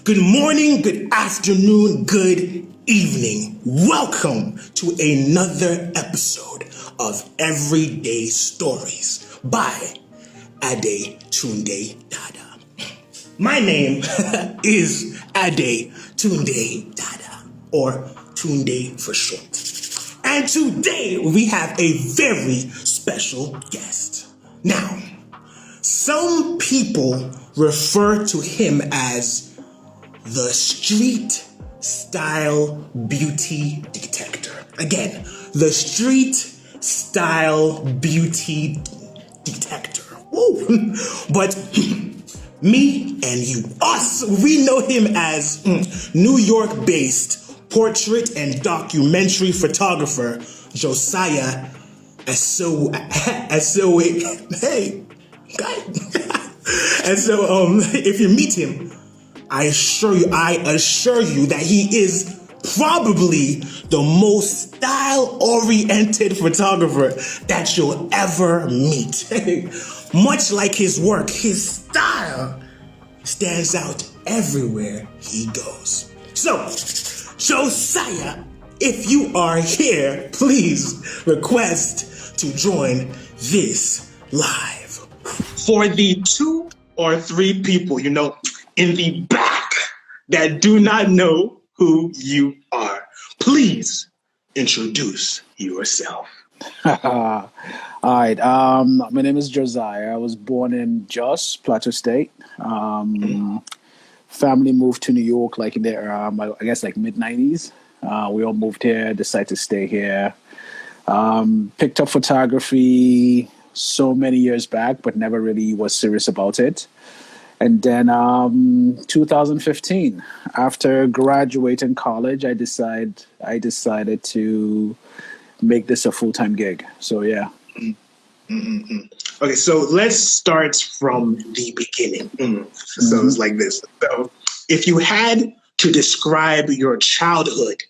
Good morning, good afternoon, good evening. Welcome to another episode of Everyday Stories by Adetunde Dada. My name is Adetunde Dada, or Tunde for short. And today we have a very special guest. Now, some people refer to him as the street style beauty detector. Again, the street style beauty detector. Woo. But me and you, us, we know him as New York-based portrait and documentary photographer Josiah Esowe. Hey, guy. And so, if you meet him, I assure you that he is probably the most style-oriented photographer that you'll ever meet. Much like his work, his style stands out everywhere he goes. So, Josiah, if you are here, please request to join this live. For the 2 or 3 people, in the back that do not know who you are, please introduce yourself. All right. My name is Josiah. I was born in Jos, Plateau State. Family moved to New York in the mid-90s. We all moved here, decided to stay here. Picked up photography so many years back, but never really was serious about it. And then 2015, after graduating college, I decided to make this a full-time gig. So yeah. Mm-hmm. Okay, so let's start from the beginning. So it's like this. So if you had to describe your childhood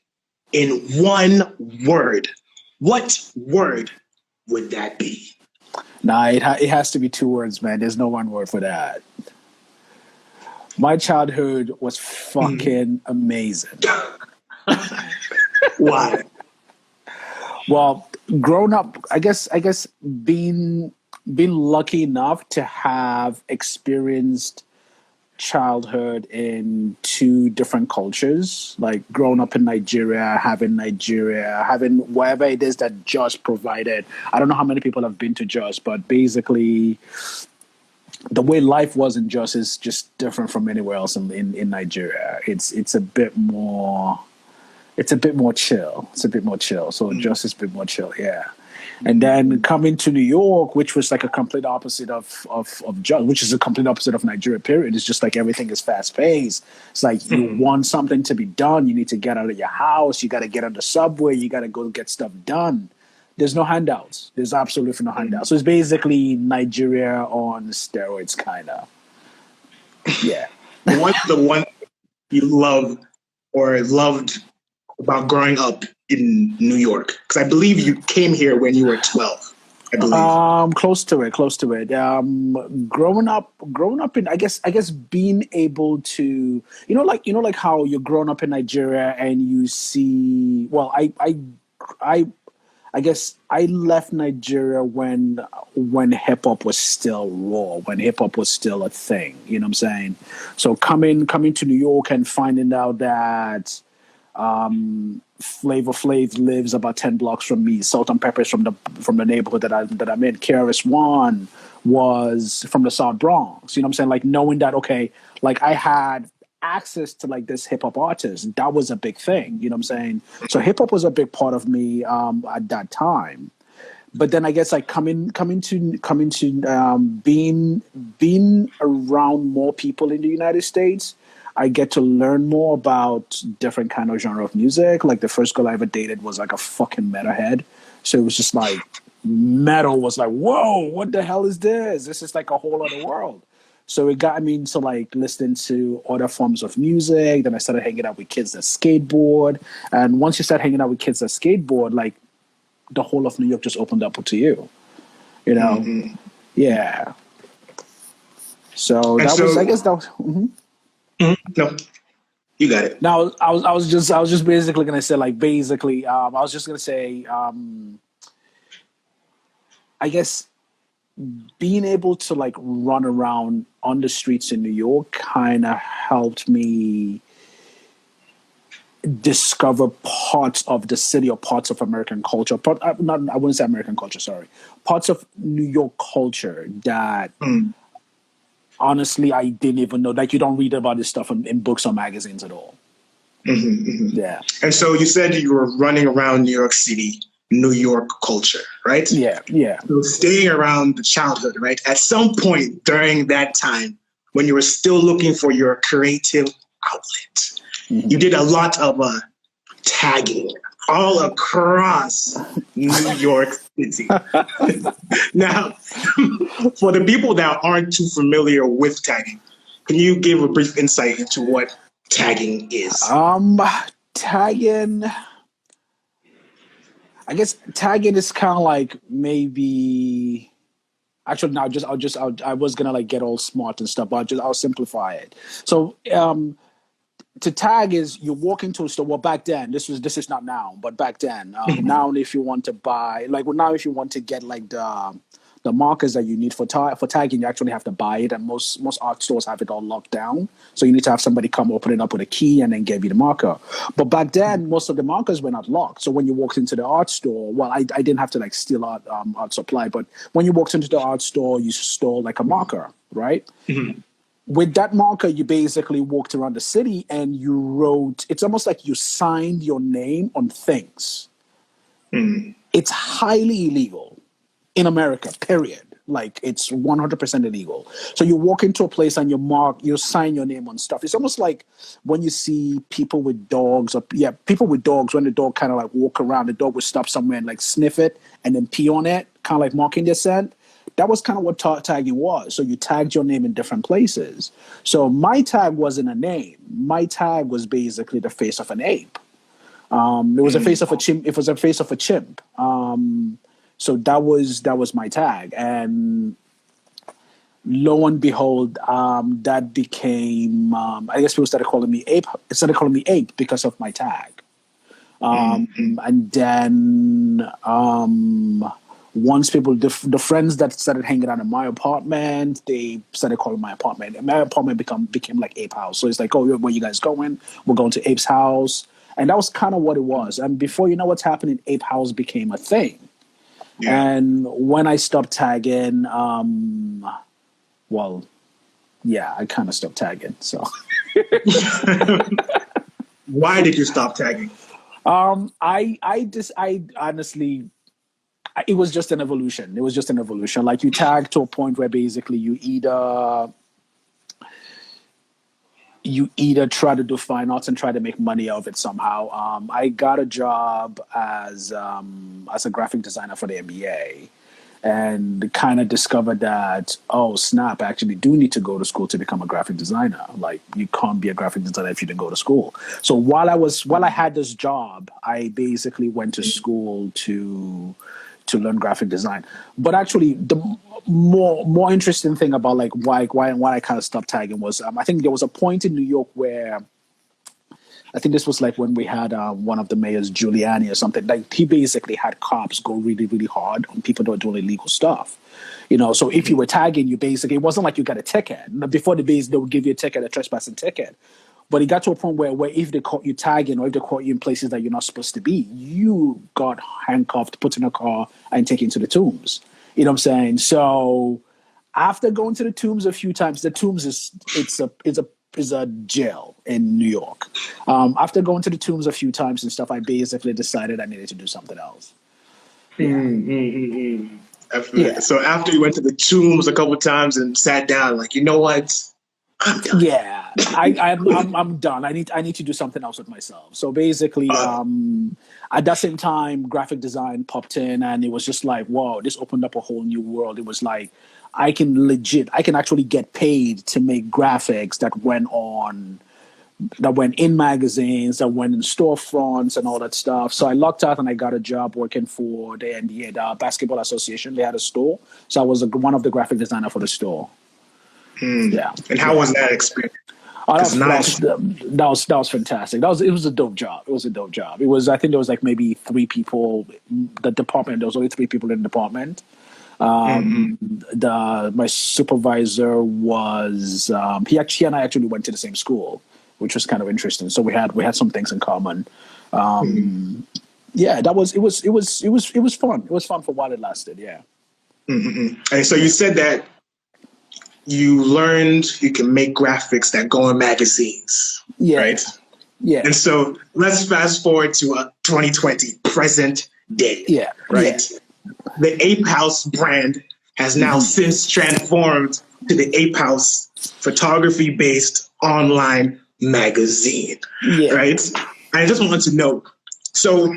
in one word, what word would that be? Nah, it has to be 2 words, man. There's no one word for that. My childhood was fucking amazing. Why? Well, growing up, I guess being lucky enough to have experienced childhood in 2 different cultures, like growing up in Nigeria, having whatever it is that Jos provided. I don't know how many people have been to Jos, but basically the way life was in Jos is just different from anywhere else in Nigeria. It's a bit more chill. So Jos is a bit more chill, yeah. And then coming to New York, which was like a complete opposite of Jos, which is a complete opposite of Nigeria, period. It's just like everything is fast paced. It's like you want something to be done, you need to get out of your house, you got to get on the subway, you got to go get stuff done. There's no handouts. There's absolutely no handouts. So it's basically Nigeria on steroids, kind of. Yeah. What's the one you love or loved about growing up in New York? Because I believe you came here when you were 12. I believe. Close to it. Growing up in, I guess being able to, like how you're growing up in Nigeria and you see. Well, I guess I left Nigeria when hip hop was still raw, when hip hop was still a thing. You know what I'm saying? So coming to New York and finding out that Flavor Flav lives about 10 blocks from me. Salt and Pepper is from the neighborhood that I'm in. KRS-One was from the South Bronx. You know what I'm saying? Like knowing that, okay, like I had access to like this hip hop artist, that was a big thing. You know what I'm saying? So hip hop was a big part of me at that time. But then I guess like coming to being around more people in the United States, I get to learn more about different kind of genre of music. Like the first girl I ever dated was like a fucking metalhead. So it was just like metal was like, whoa, what the hell is this? This is like a whole other world. So it got me into like listening to other forms of music. Then I started hanging out with kids that skateboard. And once you start hanging out with kids that skateboard, like the whole of New York just opened up to you. You know? Mm-hmm. Yeah. So that was, I guess that was... Mm-hmm. No. You got it. Now, I was just basically gonna say, like, basically, I was just gonna say, I guess being able to like run around on the streets in New York kind of helped me discover parts of the city or parts of American culture. I wouldn't say American culture, sorry. Parts of New York culture that honestly I didn't even know. Like, you don't read about this stuff in books or magazines at all. Yeah. And so you said you were running around New York City, New York culture, right? Yeah. So staying around the childhood, right? At some point during that time, when you were still looking for your creative outlet, you did a lot of tagging all across New York City. Now, for the people that aren't too familiar with tagging, can you give a brief insight into what tagging is? Tagging, I guess tagging is kind of like maybe. Actually, no. I was gonna like get all smart and stuff, but I'll simplify it. So, to tag is you walk into a store. Well, back then, this is not now, but back then, now if you want to buy, like, well, now if you want to get like the markers that you need for tagging, you actually have to buy it, and most art stores have it all locked down. So you need to have somebody come open it up with a key and then give you the marker. But back then, most of the markers were not locked. So when you walked into the art store, well, I didn't have to like steal art supply, but when you walked into the art store, you stole like a marker, right? With that marker, you basically walked around the city and you wrote. It's almost like you signed your name on things. It's highly illegal in America, period. Like, it's 100% illegal. So you walk into a place and you sign your name on stuff. It's almost like when you see people with dogs, people with dogs, when the dog kind of like walk around, the dog would stop somewhere and like sniff it and then pee on it, kind of like marking their scent. That was kind of what tagging was. So you tagged your name in different places. So my tag wasn't a name. My tag was basically the face of an ape. It was a face of a chimp. It was a face of a chimp. So that was my tag, and lo and behold, that became. I guess people started calling me ape. Started calling me ape because of my tag. And then once the friends that started hanging out in my apartment, they started calling my apartment. And my apartment became like Ape House. So it's like, oh, where you guys going? We're going to Ape's house. And that was kind of what it was. And before you know what's happening, Ape House became a thing. Yeah. And when I stopped tagging, I kind of stopped tagging. So why did you stop tagging? I honestly, it was just an evolution. It was just an evolution. Like, you tag to a point where basically you either try to do fine arts and try to make money out of it somehow. I got a job as a graphic designer for the NBA, and kind of discovered that, oh snap, I actually do need to go to school to become a graphic designer. Like, you can't be a graphic designer if you didn't go to school. So while I had this job, I basically went to school to learn graphic design. But actually, the more interesting thing about like why I kind of stopped tagging was, I think there was a point in New York where, I think this was like when we had one of the mayors, Giuliani or something, like he basically had cops go really, really hard on people that were doing illegal stuff. You know, so if you were tagging, you basically, it wasn't like you got a ticket. Before the days, they would give you a ticket, a trespassing ticket. But it got to a point where if they caught you tagging, or if they caught you in places that you're not supposed to be, you got handcuffed, put in a car, and taken to the tombs. You know what I'm saying? So after going to the tombs a few times, the tombs is a jail in New York. After going to the tombs a few times and stuff, I basically decided I needed to do something else. Yeah. So after you went to the tombs a couple of times and sat down, like, you know what? I'm done. Yeah, I'm done. I need to do something else with myself. So basically, at that same time, graphic design popped in, and it was just like, whoa, this opened up a whole new world. It was like, I can actually get paid to make graphics that went in magazines, that went in storefronts and all that stuff. So I lucked out and I got a job working for the NBA, the Basketball Association. They had a store. So I was one of the graphic designer for the store. Yeah. And how was that experience? Oh, Because nice. that was fantastic. It was a dope job. It was a dope job. It was, I think there was like maybe three people. The department, there was only three people in the department. My supervisor was he and I actually went to the same school, which was kind of interesting. So we had some things in common. Yeah, it was fun. It was fun for while it lasted. Yeah. And so you said that you learned you can make graphics that go in magazines, Yeah. right? Yeah. And so let's fast forward to 2020, present day, Yeah. right? Yeah. The Ape House brand has now since transformed to the Ape House photography-based online magazine, Yeah. right? I just want to know, so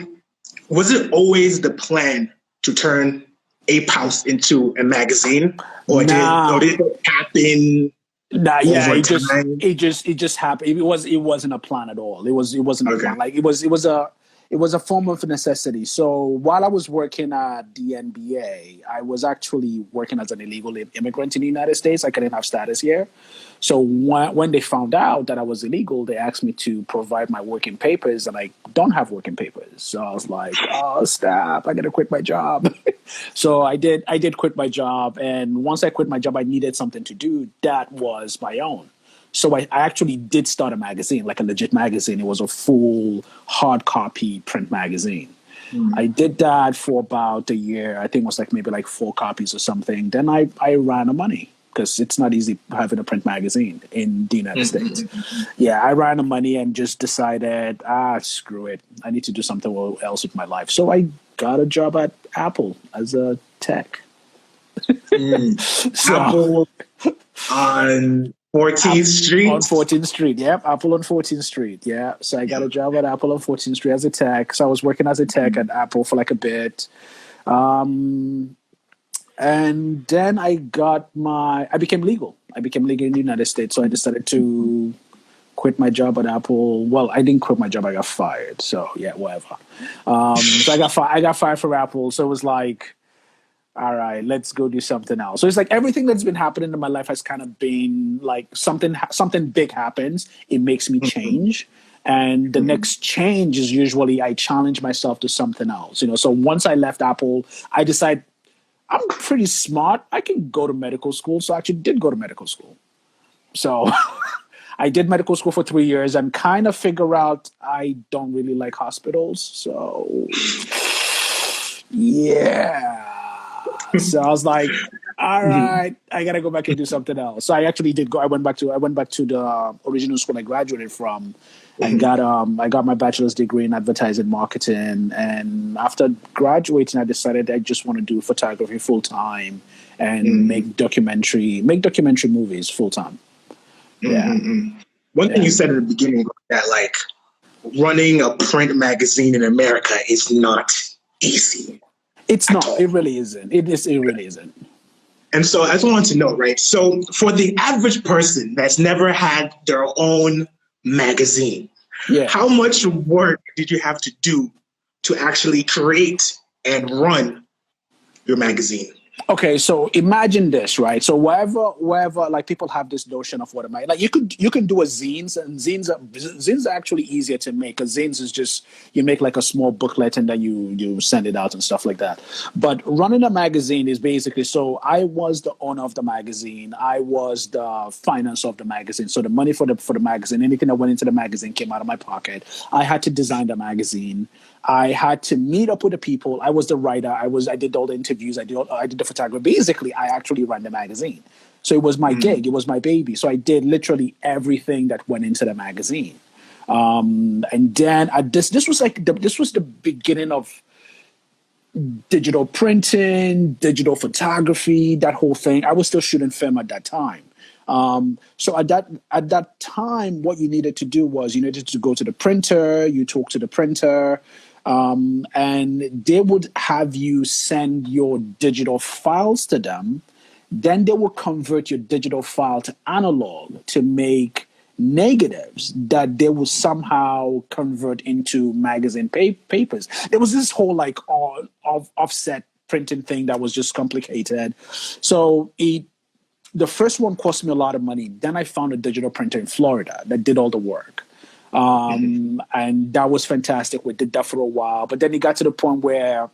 was it always the plan to turn Ape House into a magazine, or Nah. did it happen Nah, yeah, over time? it just happened. It wasn't a plan at all. It wasn't a Okay. plan. Like it was a form of necessity. So while I was working at the NBA, I was actually working as an illegal immigrant in the United States. I couldn't have status here. So when they found out that I was illegal, they asked me to provide my working papers, and I don't have working papers. So I was like, "Oh, snap! I gotta quit my job." So I did quit my job, and once I quit my job, I needed something to do that was my own. So I actually did start a magazine, like a legit magazine. It was a full hard copy print magazine. I did that for about a year. I think it was like maybe like 4 copies or something. Then I ran out of money because it's not easy having a print magazine in the United States. Yeah, I ran out of money and just decided, screw it. I need to do something else with my life. So I got a job at Apple as a tech. So, Apple on 14th Street. On 14th Street, yep. Apple on 14th Street, yeah. So I got a job at Apple on 14th Street as a tech. So I was working as a tech at Apple for like a bit. And then I became legal. I became legal in the United States. So I decided to quit my job at Apple. Well, I didn't quit my job. I got fired. So yeah, whatever. So I got fired from Apple. So it was like, all right, let's go do something else. So it's like everything that's been happening in my life has kind of been like something big happens. It makes me change. And the next change is usually I challenge myself to something else. So once I left Apple, I decided I'm pretty smart. I can go to medical school. So I actually did go to medical school. So I did medical school for 3 years and kind of figure out I don't really like hospitals. So yeah. So I was like, all right, I gotta go back and do something else. So I actually did go. I went back to the original school I graduated from, and I got my bachelor's degree in advertising marketing. And after graduating, I decided I just want to do photography full time and make documentary movies full time. Yeah. One thing you said at the beginning that like running a print magazine in America is not easy. It's not. It really isn't. It really isn't. And so I just wanted to know, right? So for the average person that's never had their own magazine, how much work did you have to do to actually create and run your magazine? Okay, so imagine this, right? So wherever, like people have this notion of what am I like? You can do a zines, and zines are actually easier to make. Because zines is just you make like a small booklet and then you send it out and stuff like that. But running a magazine is basically so I was the owner of the magazine, I was the financer of the magazine. So the money for the magazine, anything that went into the magazine came out of my pocket. I had to design the magazine. I had to meet up with the people. I was the writer. I did all the interviews. I did the photography. Basically, I actually ran the magazine. So it was my gig. It was my baby. So I did literally everything that went into the magazine. And then this was the beginning of digital printing, digital photography, that whole thing. I was still shooting film at that time. So at that time, what you needed to do was you needed to go to the printer, you talk to the printer, and they would have you send your digital files to them. Then they will convert your digital file to analog to make negatives that they will somehow convert into magazine papers. There was this whole like offset printing thing that was just complicated. So the first one cost me a lot of money. Then I found a digital printer in Florida that did all the work. And that was fantastic. We did that for a while. But then it got to the point where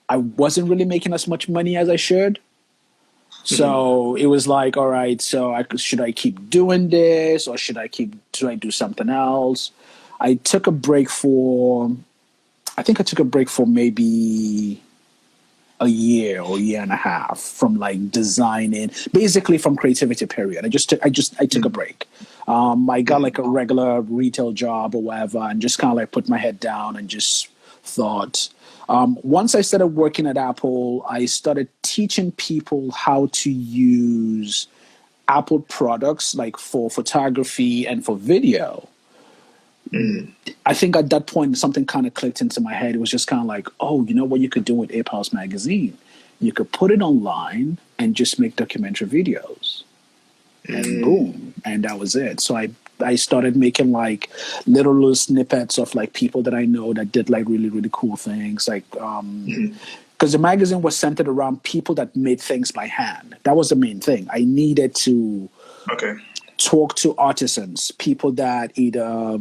I wasn't really making as much money as I should. So it was like, all right, so should I keep doing this, or should I do something else? I took a break for maybe a year or a year and a half from like designing, basically from creativity period. I took a break. I got like a regular retail job or whatever, and just kind of like put my head down and just thought. Once I started working at Apple, I started teaching people how to use Apple products like for photography and for video. I think at that point, something kind of clicked into my head. It was just kind of like, oh, you know what you could do with Ape House Magazine? You could put it online and just make documentary videos. And boom. And that was it. So I started making like little snippets of like people that I know that did like really, really cool things. Like, because the magazine was centered around people that made things by hand. That was the main thing. I needed to talk to artisans, people that either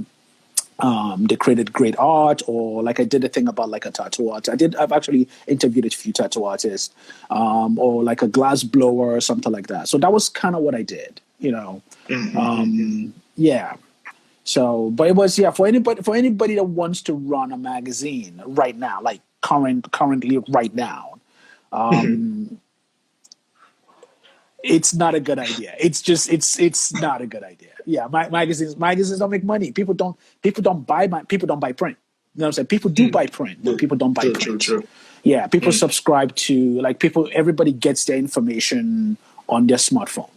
they created great art, or like I did a thing about like a tattoo artist. I've actually interviewed a few tattoo artists, or like a glass blower or something like that. So that was kind of what I did, you know. Yeah. So, but it was, for anybody that wants to run a magazine right now, like currently right now, it's not a good idea. It's not a good idea. Yeah, magazines don't make money. People don't buy print. You know what I'm saying? People do buy print, but people don't buy print. True. Yeah, people subscribe to everybody gets their information on their smartphone.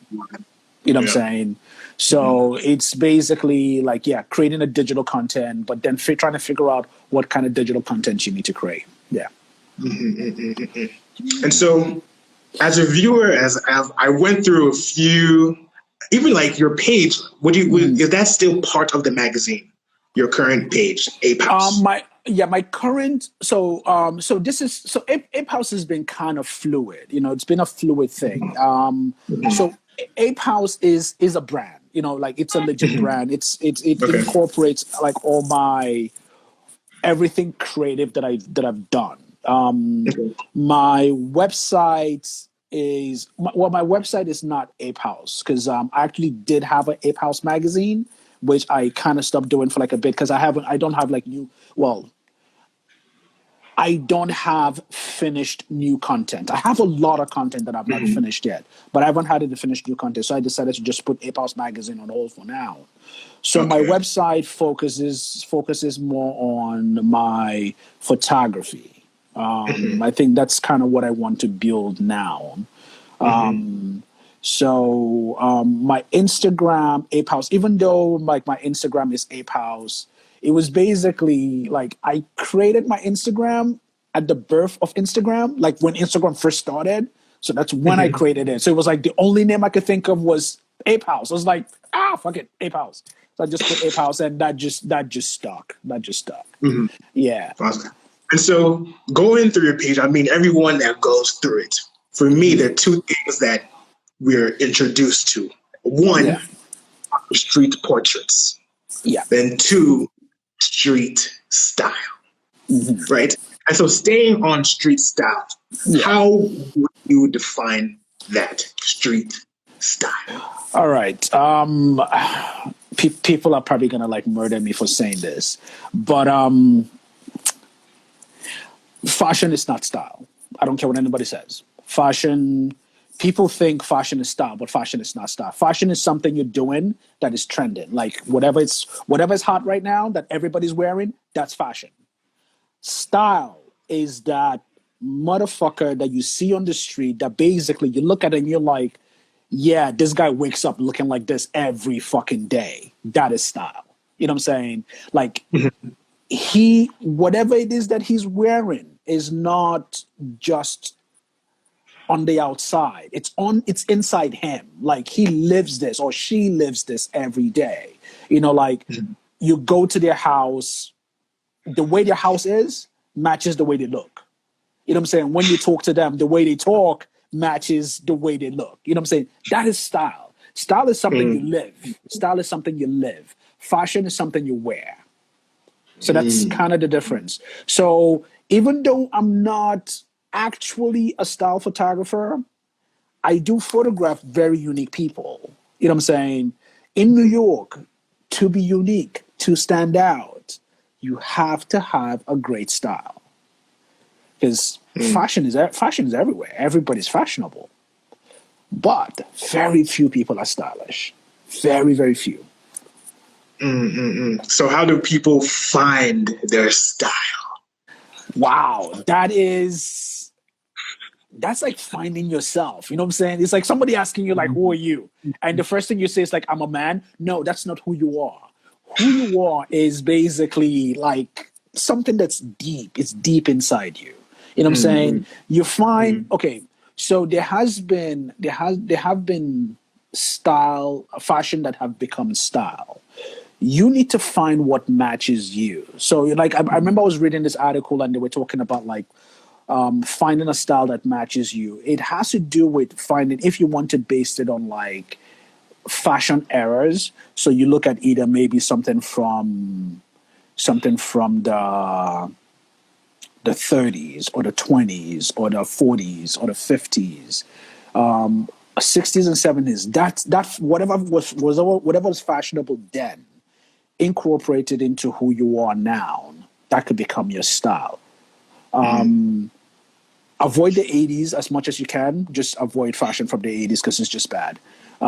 You know what I'm saying? So it's basically like, creating a digital content, but then trying to figure out what kind of digital content you need to create. Yeah. And so, as a viewer, as I went through a few, even like your page, is that still part of the magazine? Your current page, Ape House? My current Ape House has been kind of fluid. You know, it's been a fluid thing. So Ape House is a brand. You know, like it's a legit brand. It incorporates like all my everything creative that I've done. My website is my website is not Ape House, because I actually did have an Ape House magazine, which I kind of stopped doing for like a bit because I don't have finished new content. I have a lot of content that I've not finished yet, but I haven't had it to finish new content. So I decided to just put Ape House magazine on hold for now. So my website focuses more on my photography. I think that's kind of what I want to build now. So my Instagram, Ape House, even though like my Instagram is Ape House, it was basically like I created my Instagram at the birth of Instagram, like when Instagram first started. So that's when I created it. So it was like the only name I could think of was Ape House. I was like, fuck it, Ape House. So I just put Ape House, and that just stuck. Yeah. Awesome. And so going through your page, I mean, everyone that goes through it, for me, there are two things that we're introduced to. One, street portraits. Yeah. Then two, street style. Right? And so staying on street style, how would you define that street style? All right. People are probably going to like murder me for saying this, but fashion is not style. I don't care what anybody says. Fashion, people think fashion is style, but fashion is not style. Fashion is something you're doing that is trending. Like whatever is hot right now that everybody's wearing, that's fashion. Style is that motherfucker that you see on the street that basically you look at it and you're like, yeah, this guy wakes up looking like this every fucking day. That is style. You know what I'm saying? Like whatever it is that he's wearing is not just on the outside. It's inside him. Like he lives this or she lives this every day. You know, like you go to their house, the way their house is matches the way they look. You know what I'm saying? When you talk to them, the way they talk matches the way they look. You know what I'm saying? That is style. Style is something you live. Style is something you live. Fashion is something you wear. So that's kind of the difference. So even though I'm not actually a style photographer, I do photograph very unique people. You know what I'm saying? In New York, to be unique, to stand out, you have to have a great style. Because fashion is everywhere. Everybody's fashionable. But very few people are stylish. Very, very few. So how do people find their style? Wow, that's like finding yourself. You know what I'm saying? It's like somebody asking you, like, who are you? And the first thing you say is like, I'm a man. No, that's not who you are. Who you are is basically like something that's deep. It's deep inside you. You know what I'm saying? You find okay. So there have been fashion that have become style. You need to find what matches you. So, like, I remember I was reading this article and they were talking about like finding a style that matches you. It has to do with finding, if you want to base it on like fashion eras. So you look at either maybe something from the 30s or the 20s or the 40s or the 50s, 60s and 70s. That's whatever was fashionable then, incorporated into who you are now. That could become your style. Avoid the 80s as much as you can. Just avoid fashion from the 80s because it's just bad. The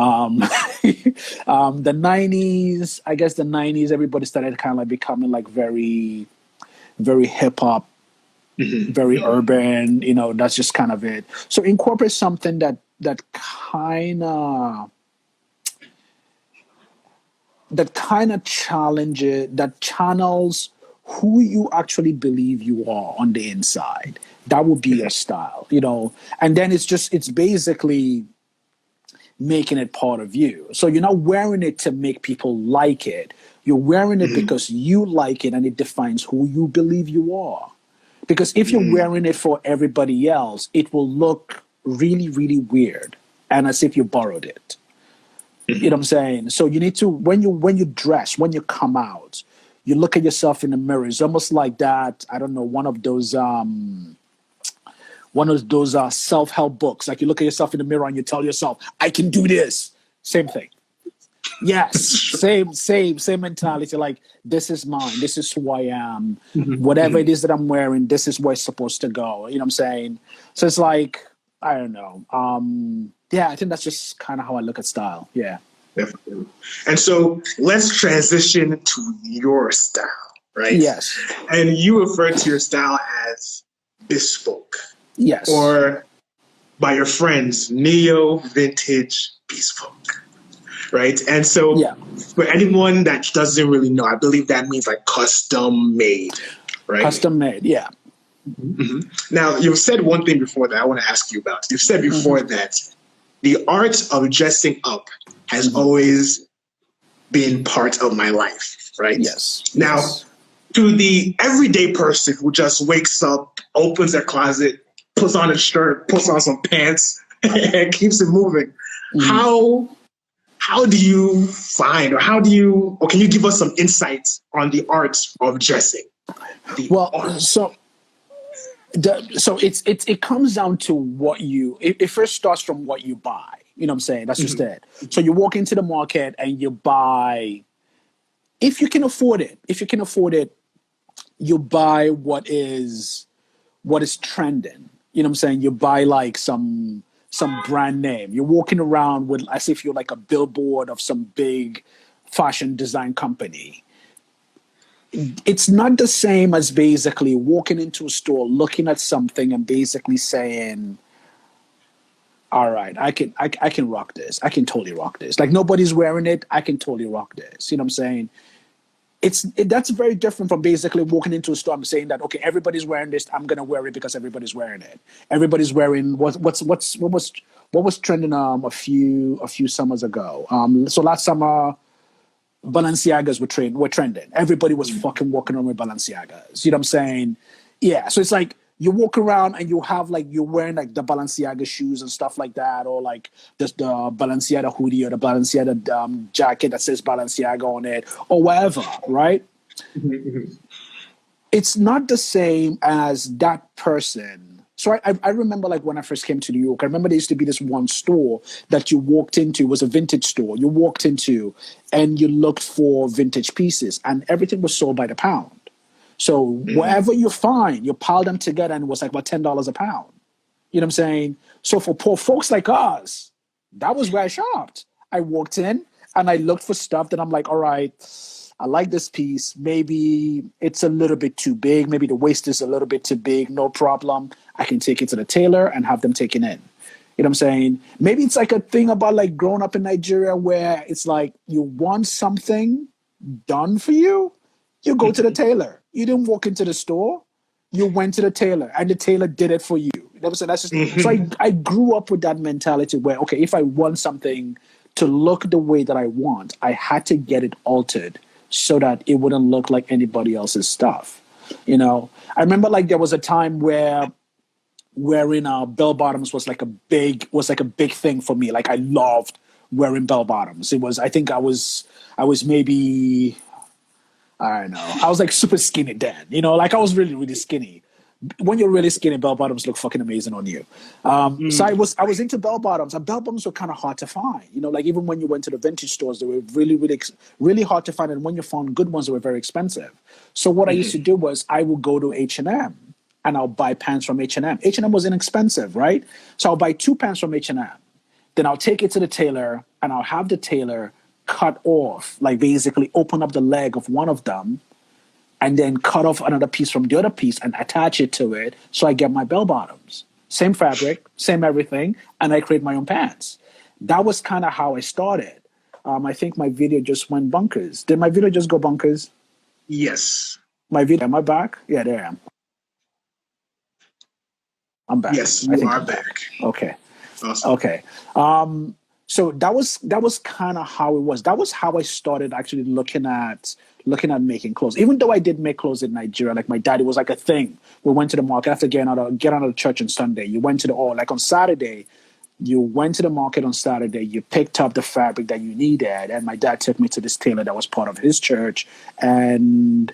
90s, I guess the 90s, everybody started kind of like becoming like very, very hip hop, very urban. You know, that's just kind of it. So incorporate something that kind of challenges, that channels who you actually believe you are on the inside. That would be your style, you know. And then it's basically making it part of you. So you're not wearing it to make people like it. You're wearing it because you like it and it defines who you believe you are. Because if you're wearing it for everybody else, it will look really, really weird and as if you borrowed it. You know what I'm saying? So you need to, when you dress, when you come out, you look at yourself in the mirror. It's almost like that, I don't know, one of those self-help books. Like you look at yourself in the mirror and you tell yourself, I can do this. Same thing. Yes. Same mentality. Like, this is mine. This is who I am. Whatever it is that I'm wearing, this is where it's supposed to go. You know what I'm saying? So it's like, I don't know. Yeah, I think that's just kind of how I look at style. Yeah. Definitely. And so let's transition to your style, right? Yes. And you refer to your style as bespoke. Yes. Or by your friends, neo vintage bespoke. Right? And so for anyone that doesn't really know, I believe that means like custom made, right? Custom made, yeah. Now, you've said one thing before that I want to ask you about. You've said before that the art of dressing up has always been part of my life, right? Yes. Now, to the everyday person who just wakes up, opens their closet, puts on a shirt, puts on some pants, and keeps it moving, how do you find, or can you give us some insights on the art of dressing? So it comes down to what it first starts from what you buy. You know what I'm saying? That's just it. So you walk into the market and you buy, if you can afford it, you buy what is trending. You know what I'm saying? You buy like some brand name. You're walking around with as if you're like a billboard of some big fashion design company. It's not the same as basically walking into a store, looking at something and basically saying, all right, I can rock this. I can totally rock this. Like nobody's wearing it. I can totally rock this. You know what I'm saying? That's very different from basically walking into a store and saying that, okay, everybody's wearing this. I'm gonna wear it because everybody's wearing it. Everybody's wearing what was trending a few summers ago. So last summer, Balenciagas were trending. Everybody was fucking walking around with Balenciagas. You know what I'm saying? Yeah. So it's like you walk around and you have like you're wearing like the Balenciaga shoes and stuff like that, or like just the Balenciaga hoodie or the Balenciaga jacket that says Balenciaga on it, or whatever, right? It's not the same as that person. So I remember like when I first came to New York, I remember there used to be this one store that you walked into. It was a vintage store. You walked into and you looked for vintage pieces, and everything was sold by the pound. So whatever you find, you pile them together, and it was like about $10 a pound. You know what I'm saying? So for poor folks like us, that was where I shopped. I walked in and I looked for stuff that I'm like, all right, I like this piece. Maybe it's a little bit too big. Maybe the waist is a little bit too big. No problem. I can take it to the tailor and have them taken in. You know what I'm saying? Maybe it's like a thing about like growing up in Nigeria where it's like you want something done for you, you go to the tailor. You didn't walk into the store. You went to the tailor and the tailor did it for you. You know what I'm saying? That's just, so I grew up with that mentality where, okay, if I want something to look the way that I want, I had to get it altered so that it wouldn't look like anybody else's stuff. You know, I remember like there was a time where wearing bell bottoms was like a big thing for me. Like I loved wearing bell bottoms. It was, I think I was maybe, I don't know. I was like super skinny then, you know, like I was really, really skinny. When you're really skinny, bell bottoms look fucking amazing on you. So I was into bell bottoms, and bell bottoms were kind of hard to find. You know, like even when you went to the vintage stores, they were really, really, really hard to find. And when you found good ones, they were very expensive. So what I used to do was I would go to H&M and I'll buy pants from H&M. H&M was inexpensive, right? So I'll buy 2 pants from H&M. Then I'll take it to the tailor and I'll have the tailor cut off, like basically open up the leg of one of them and then cut off another piece from the other piece and attach it to it so I get my bell bottoms. Same fabric, same everything, and I create my own pants. That was kind of how I started. I think my video just went bunkers. Did my video just go bunkers? Yes. My video, am I back? Yeah, there I am. I'm back. Yes, you are back. Okay. Awesome. Okay. So that was kind of how it was. That was how I started actually looking at making clothes. Even though I did make clothes in Nigeria, like my daddy was like a thing. We went to the market after getting out of church on Sunday. You went to like on Saturday, you went to the market on Saturday, you picked up the fabric that you needed, and my dad took me to this tailor that was part of his church, and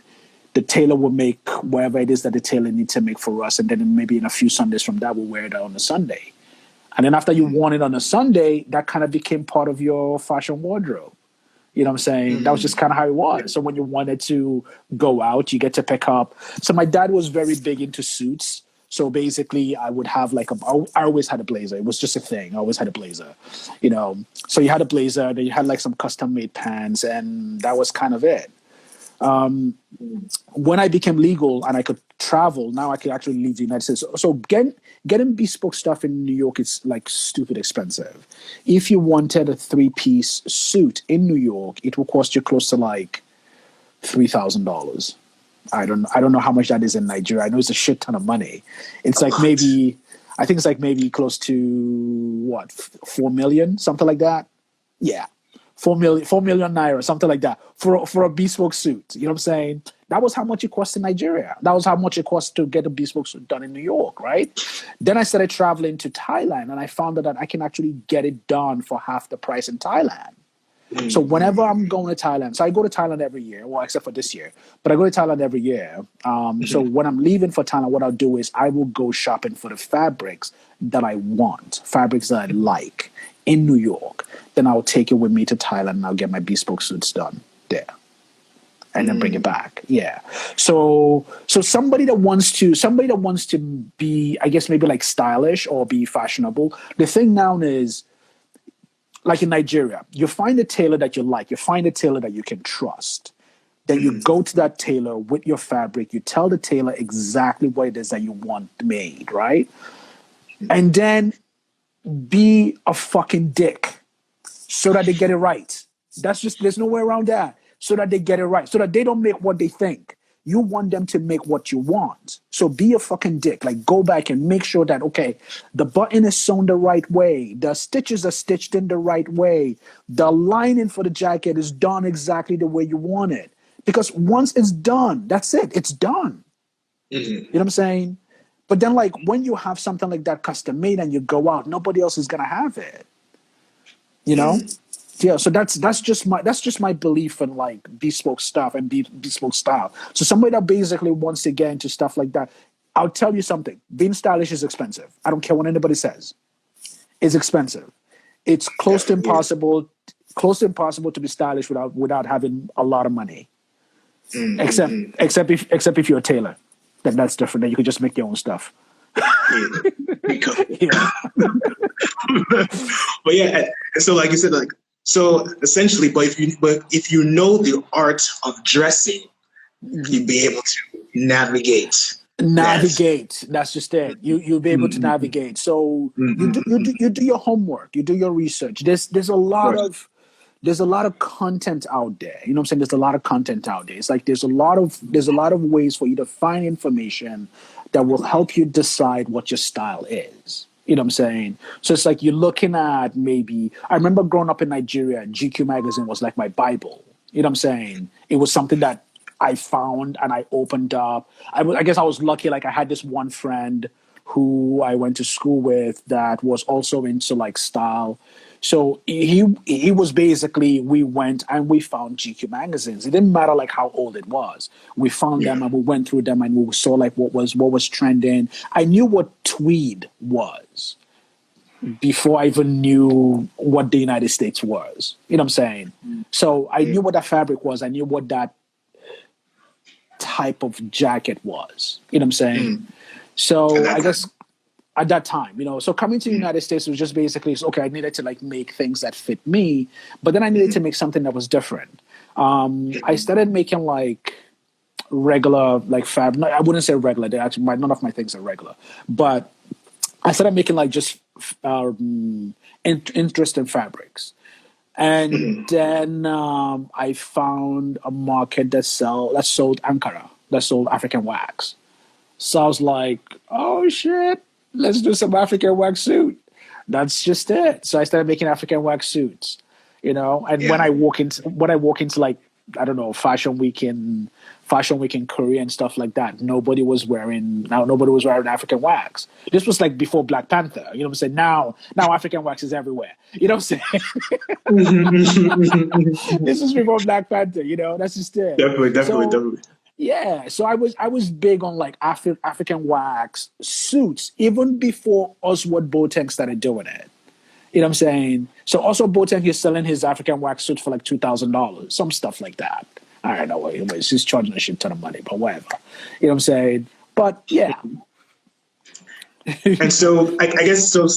the tailor will make whatever it is that the tailor needs to make for us, and then maybe in a few Sundays from that, we'll wear it on a Sunday. And then after you worn it on a Sunday, that kind of became part of your fashion wardrobe. You know what I'm saying? That was just kind of how it was. So when you wanted to go out, you get to pick up. So my dad was very big into suits. So basically I would have like I always had a blazer. It was just a thing. I always had a blazer, you know. So you had a blazer, then you had like some custom made pants, and that was kind of it. When I became legal and I could travel, now I could actually leave the United States. So getting bespoke stuff in New York is like stupid expensive. If you wanted a 3-piece suit in New York, it will cost you close to like $3,000. I don't know how much that is in Nigeria. I know it's a shit ton of money. It's like maybe, I think it's like maybe close to what, 4 million, something like that. Yeah. 4 million naira, something like that, for a bespoke suit. You know what I'm saying? That was how much it cost in Nigeria. That was how much it cost to get a bespoke suit done in New York, right? Then I started traveling to Thailand, and I found out that I can actually get it done for half the price in Thailand. So whenever I'm going to Thailand, so I go to Thailand every year, well, except for this year, but I go to Thailand every year. So when I'm leaving for Thailand, what I'll do is I will go shopping for the fabrics that I want, fabrics that I like in New York. Then I'll take it with me to Thailand and I'll get my bespoke suits done there and then bring it back. Yeah. So somebody that wants to be, I guess, maybe like stylish or be fashionable. The thing now is, like in Nigeria, you find a tailor that you like, you find a tailor that you can trust. Then you go to that tailor with your fabric, you tell the tailor exactly what it is that you want made, right? And then be a fucking dick so that they get it right. That's just, there's no way around that. So that they get it right. So that they don't make what they think. You want them to make what you want. So be a fucking dick. Like, go back and make sure that, okay, the button is sewn the right way. The stitches are stitched in the right way. The lining for the jacket is done exactly the way you want it. Because once it's done, that's it. It's done. You know what I'm saying? But then, like, when you have something like that custom made and you go out, nobody else is gonna have it. You know? Yeah. So that's just my belief in like bespoke stuff and bespoke style. So somebody that basically wants to get into stuff like that, I'll tell you something. Being stylish is expensive. I don't care what anybody says. It's expensive. It's Definitely is. close to impossible to be stylish without having a lot of money. Except if you're a tailor, then that's different. Then you could just make your own stuff. Yeah. Because- Yeah. but yeah, and so like you said, like so essentially, but if you know the art of dressing, you'd be able to navigate that. Navigate. That's just it. You'll be able to navigate. So you do your homework. You do your research. There's a Of lot course. of there's a lot of content out there. You know what I'm saying? There's a lot of content out there. It's like there's a lot of ways for you to find information that will help you decide what your style is. You know what I'm saying? So it's like you're looking at maybe I remember growing up in Nigeria, GQ magazine was like my Bible. You know what I'm saying? It was something that I found and I opened up. I guess I was lucky. Like I had this one friend who I went to school with that was also into like style. So he was basically we went and we found GQ magazines. It didn't matter like how old it was. We found them Yeah. and we went through them and we saw like what was trending. I knew what tweed was before I even knew what the United States was. You know what I'm saying? So I knew what that fabric was. I knew what that type of jacket was. You know what I'm saying? At So that I time. guess at that time, so coming to the United States was just basically okay. I needed to like make things that fit me, but then I needed to make something that was different. I started making like regular like fabric. I wouldn't say regular. They actually none of my things are regular, but I started making like just interesting fabrics. And then I found a market that sold Ankara, that sold African wax. So I was like, oh shit, let's do some African wax suit. That's just it. So I started making African wax suits, and when Yeah. I walk into like, I don't know, fashion week in Korea and stuff like that, nobody was wearing African wax. This was like before Black Panther. You know what I'm saying? Now African wax is everywhere. You know what I'm saying? This is before Black Panther, that's just it. Definitely, definitely, So definitely. yeah, so I was big on like African wax suits even before Oswald Boateng started doing it. You know what I'm saying? So also Boateng is selling his African wax suit for like $2,000, some stuff like that. I don't know. Anyways, he's charging a shit ton of money, but whatever. You know what I'm saying? But yeah, And so I guess so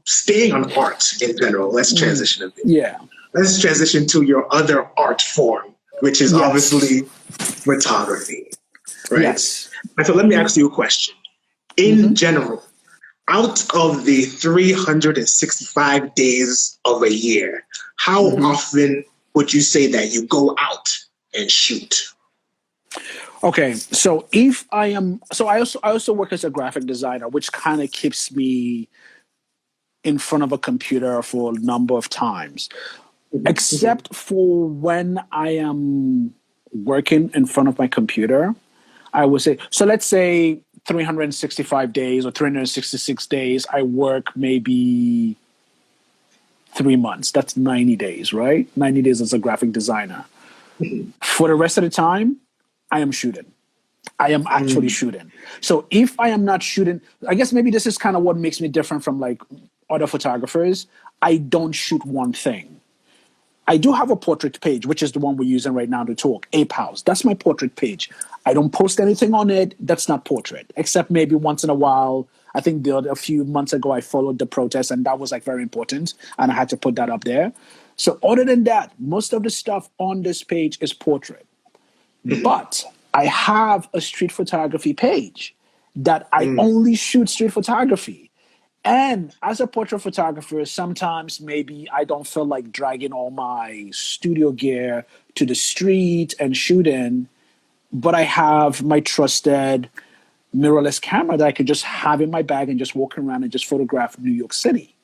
staying on art in general, let's transition a bit. yeah, Let's transition to your other art form, which is yes, obviously photography, right? yes. And so let me ask you a question. In general, out of the 365 days of a year, how often would you say that you go out and shoot? Okay, so if I am, so I also work as a graphic designer, which kind of keeps me in front of a computer for a number of times, except for when I am working in front of my computer. I would say, so let's say 365 days or 366 days, I work maybe 3 months. That's 90 days, right? 90 days as a graphic designer. For the rest of the time, I am shooting. I am actually shooting. So if I am not shooting, I guess maybe this is kind of what makes me different from like other photographers. I don't shoot one thing. I do have a portrait page, which is the one we're using right now to talk, Ape House. That's my portrait page. I don't post anything on it. That's not portrait, except maybe once in a while. I think a few months ago, I followed the protest, and that was like very important, and I had to put that up there. So other than that, most of the stuff on this page is portrait. But I have a street photography page that I only shoot street photography. And as a portrait photographer, sometimes maybe I don't feel like dragging all my studio gear to the street and shooting, but I have my trusted mirrorless camera that I could just have in my bag and just walk around and just photograph New York City,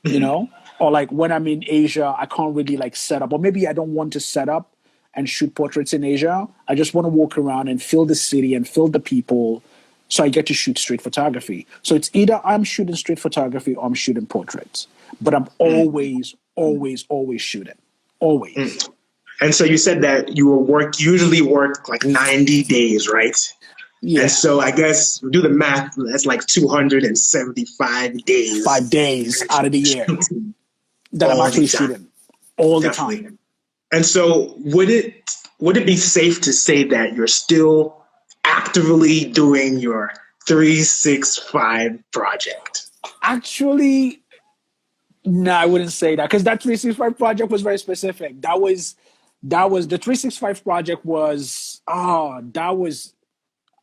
you know? Or like when I'm in Asia, I can't really like set up, or maybe I don't want to set up and shoot portraits in Asia. I just want to walk around and feel the city and feel the people So I get to shoot street photography. So it's either I'm shooting street photography or I'm shooting portraits. But I'm always, always, always shooting. Always. And so you said that you usually work like 90 days, right? Yeah. And so I guess do the math, that's like 275 days. 5 days out of the year that I'm actually shooting all the time. And so would it be safe to say that you're still actively doing your 365 project? Actually, no, I wouldn't say that, because that 365 project was very specific. That was the 365 project was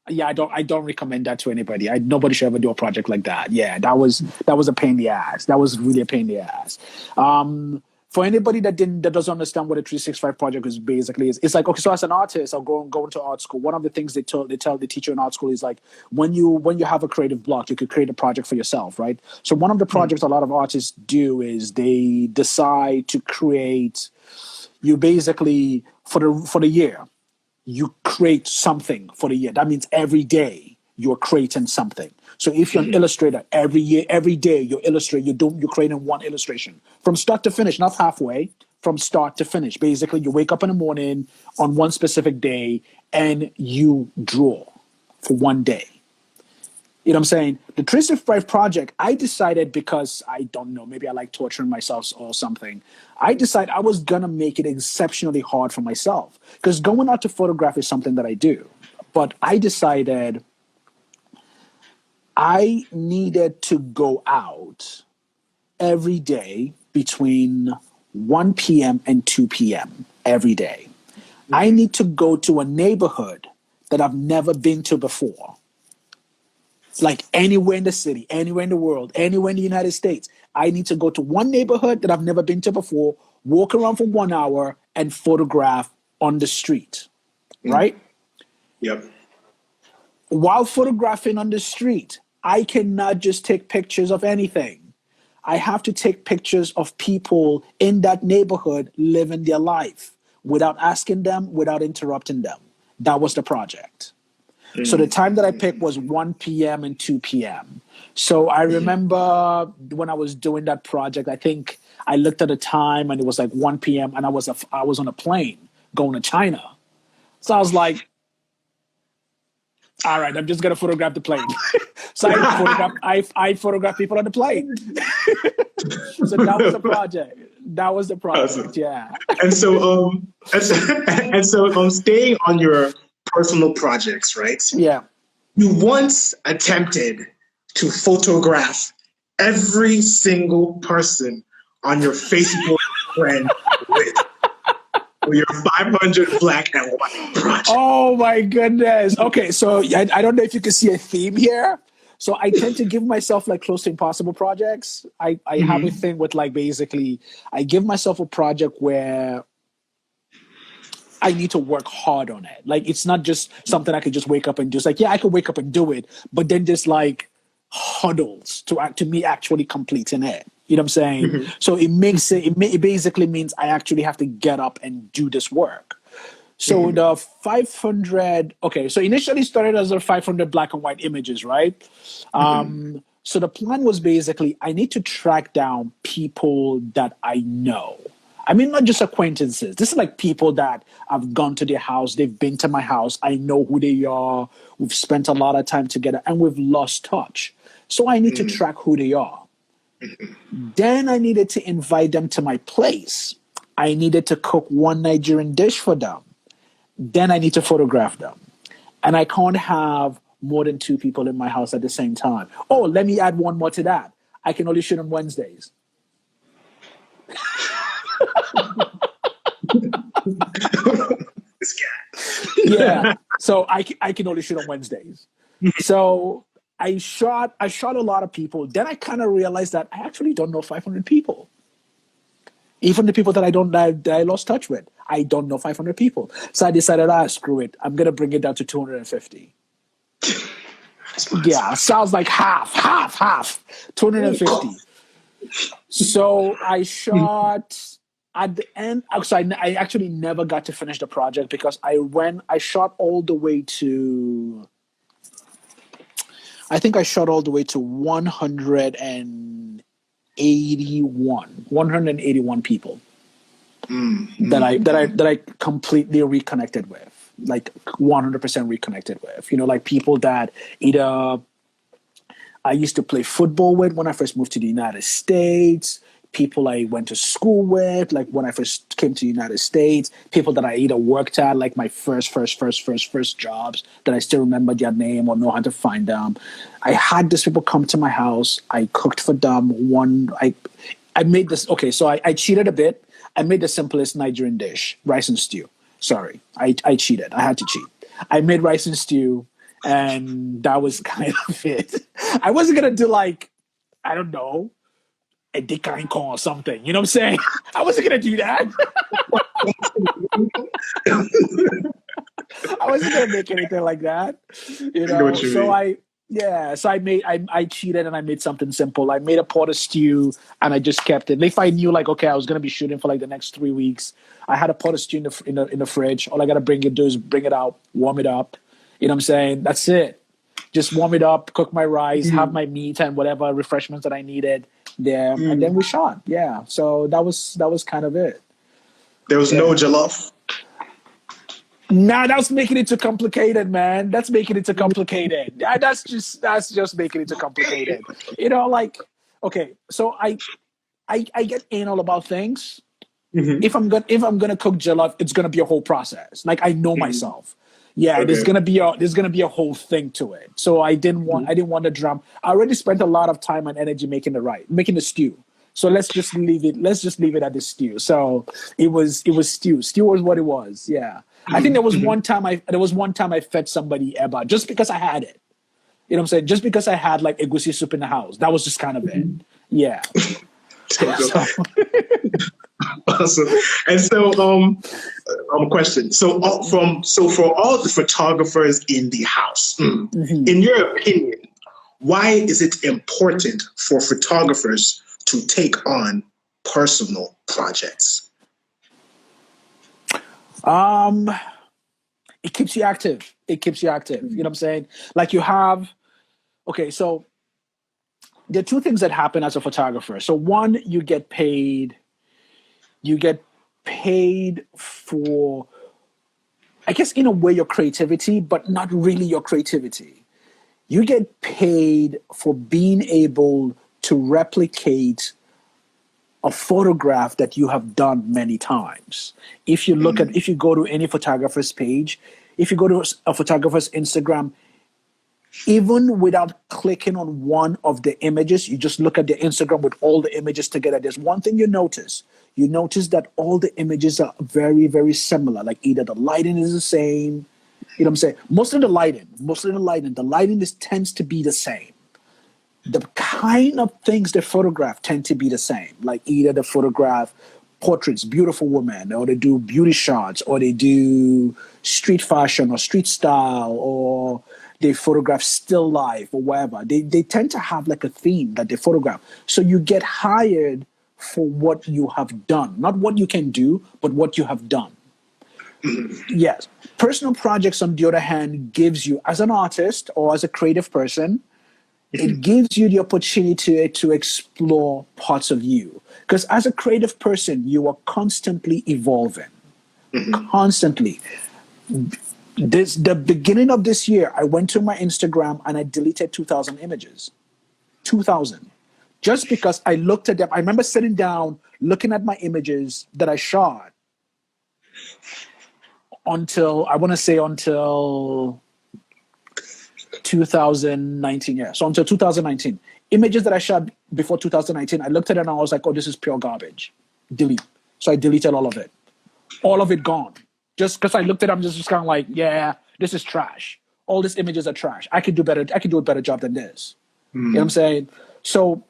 yeah, I don't recommend that to anybody. Nobody should ever do a project like that. Yeah, that was a pain in the ass. That was really a pain in the ass. For anybody that doesn't understand what a 365 project is, basically it's like, okay, so as an artist, I'll go into art school. One of the things they tell the teacher in art school is like, when you have a creative block, you could create a project for yourself, right? So one of the projects a lot of artists do is they decide to create. You basically for the year, you create something for the year. That means every day you're creating something. So if you're an illustrator, every day you're creating one illustration from start to finish, not halfway, from start to finish. Basically, you wake up in the morning on one specific day and you draw for one day. You know what I'm saying? The 365 project, I decided, because I don't know, maybe I like torturing myself or something. I decided I was going to make it exceptionally hard for myself, because going out to photograph is something that I do. But I decided I needed to go out every day between 1 p.m. and 2 p.m. every day. I need to go to a neighborhood that I've never been to before. Like anywhere in the city, anywhere in the world, anywhere in the United States. I need to go to one neighborhood that I've never been to before, walk around for 1 hour, and photograph on the street, right? Yep. While photographing on the street, I cannot just take pictures of anything. I have to take pictures of people in that neighborhood living their life without asking them, without interrupting them. That was the project. So the time that I picked was 1 p.m. and 2 p.m. So I remember when I was doing that project, I think I looked at the time and it was like 1 p.m. and I was on a plane going to China. So I was like, all right, I'm just going to photograph the plane. So I photographed people on the plane. So that was the project. That was the project, awesome. Yeah. And so, staying on your personal projects, right? Yeah. You once attempted to photograph every single person on your Facebook friend list for your 500 black and white project. Oh my goodness. Okay, so I don't know if you can see a theme here. So I tend to give myself like close to impossible projects. I have a thing with like, basically, I give myself a project where I need to work hard on it. Like, it's not just something I could just wake up and do. It's like, yeah, I could wake up and do it, but then just like huddles to me actually completing it. You know what I'm saying? So it basically means I actually have to get up and do this work. So the 500, okay, so initially started as a 500 black and white images, right? So the plan was basically, I need to track down people that I know. I mean, not just acquaintances. This is like people that I've gone to their house. They've been to my house. I know who they are. We've spent a lot of time together and we've lost touch. So I need to track who they are. Then I needed to invite them to my place. I needed to cook one Nigerian dish for them. Then I need to photograph them. And I can't have more than 2 people in my house at the same time. Oh, let me add one more to that. I can only shoot on Wednesdays. Yeah, so I can only shoot on Wednesdays. So I shot a lot of people. Then I kind of realized that I actually don't know 500 people. Even the people that I lost touch with, I don't know 500 people. So I decided, screw it. I'm gonna bring it down to 250. Yeah, sounds like half, 250. So I shot at the end. So I actually never got to finish the project because I shot all the way to I think I shot all the way to 181 people that I completely reconnected with, like 100% reconnected with. Like people that either I used to play football with when I first moved to the United States, people I went to school with, like when I first came to the United States, people that I either worked at, like my first jobs that I still remember their name or know how to find them. I had these people come to my house. I cooked for them. I made this. Okay, so I cheated a bit. I made the simplest Nigerian dish, rice and stew. Sorry, I cheated. I had to cheat. I made rice and stew, and that was kind of it. I wasn't gonna do like, I don't know, a decline call or something. You know what I'm saying? I wasn't gonna do that. I wasn't gonna make anything like that. I know what you mean. So I cheated and I made something simple. I made a pot of stew and I just kept it. If I knew like, okay, I was gonna be shooting for like the next 3 weeks, I had a pot of stew in the fridge. All I gotta do is bring it out, warm it up. You know what I'm saying? That's it. Just warm it up, cook my rice, have my meat and whatever refreshments that I needed there, and then we shot. Yeah. So that was kind of it. There was no jollof. Nah, that's making it too complicated, man. That's making it too complicated. That's just making it too complicated. Like, okay, so I get anal about things. If I'm gonna cook jollof, it's gonna be a whole process. Like I know myself. Yeah, okay. There's gonna be a whole thing to it. So I didn't want the drum. I already spent a lot of time and energy making the stew. So let's just leave it at the stew. So it was stew. Stew was what it was. Yeah. I think there was one time I fed somebody eba just because I had it. You know what I'm saying? Just because I had like egusi soup in the house. That was just kind of it. Yeah. Awesome. And so, question. So for all the photographers in the house, in your opinion, why is it important for photographers to take on personal projects? It keeps you active. You know what I'm saying? Like so there are two things that happen as a photographer. So one, you get paid for, I guess in a way, your creativity, but not really your creativity. You get paid for being able to replicate a photograph that you have done many times. If you go to any photographer's page, if you go to a photographer's Instagram, even without clicking on one of the images, you just look at the Instagram with all the images together. There's one thing you notice. You notice that all the images are very, very similar. Like either the lighting is the same. You know what I'm saying? Most of the lighting tends to be the same. The kind of things they photograph tend to be the same. Like either they photograph portraits, beautiful women, or they do beauty shots, or they do street fashion or street style, or they photograph still life or whatever. They tend to have like a theme that they photograph. So you get hired for what you have done, not what you can do, but what you have done. Yes. Personal projects, on the other hand, gives you, as an artist or as a creative person, it gives you the opportunity to explore parts of you. Because as a creative person, you are constantly evolving. Constantly. The beginning of this year, I went to my Instagram and I deleted 2,000 images. 2,000. Just because I looked at them. I remember sitting down, looking at my images that I shot until 2019. Yeah. So until 2019. Images that I shot before 2019, I looked at it and I was like, oh, this is pure garbage. Delete. So I deleted all of it. All of it gone. Just because I looked at it, I'm just kind of like, yeah, this is trash. All these images are trash. I could do better. I could do a better job than this. You know what I'm saying? So